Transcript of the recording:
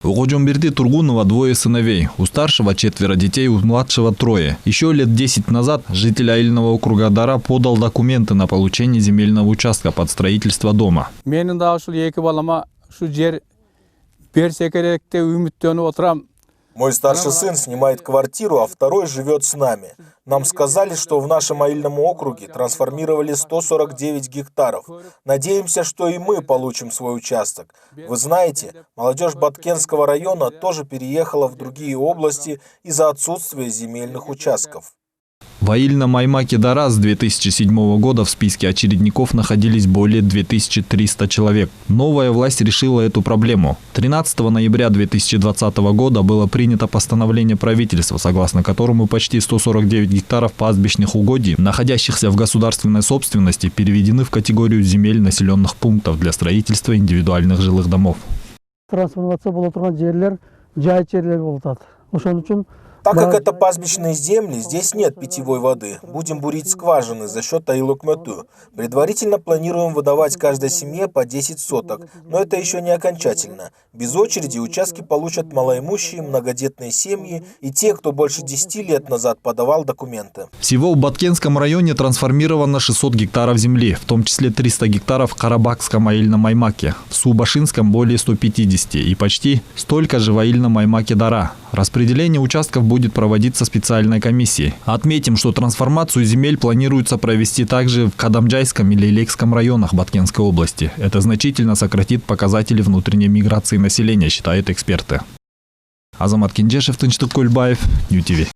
У Годжонберди Тургунова двое сыновей. У старшего 4 детей, у младшего 3. Еще лет 10 назад житель Айыльного округа Дара подал документы на получение земельного участка под строительство дома. Мой старший сын снимает квартиру, а второй живет с нами. Нам сказали, что в нашем Айыльном округе трансформировали 149 гектаров. Надеемся, что и мы получим свой участок. Вы знаете, молодежь Баткенского района тоже переехала в другие области из-за отсутствия земельных участков. В Айыльном Аймаке Дара с 2007 года в списке очередников находились более 2300 человек. Новая власть решила эту проблему. 13 ноября 2020 года было принято постановление правительства, согласно которому почти 149 гектаров пастбищных угодий, находящихся в государственной собственности, переведены в категорию земель населенных пунктов для строительства индивидуальных жилых домов. Так как это пастбищные земли, здесь нет питьевой воды. Будем бурить скважины за счет Айыл-Өкмөтү. Предварительно планируем выдавать каждой семье по 10 соток, но это еще не окончательно. Без очереди участки получат малоимущие, многодетные семьи и те, кто больше 10 лет назад подавал документы. Всего в Баткенском районе трансформировано 600 гектаров земли, в том числе 300 гектаров в Карабахском Айыльном Аймаке, в Субашинском более 150 и почти столько же в Айыльном Аймаке Дара. Распределение участков будет проводиться специальной комиссией. Отметим, что трансформацию земель планируется провести также в Кадамджайском и Лейлекском районах Баткенской области. Это значительно сократит показатели внутренней миграции населения, считают эксперты. Азамат Кинджешев, Тынчтык Кульбаев, Нью ТВ.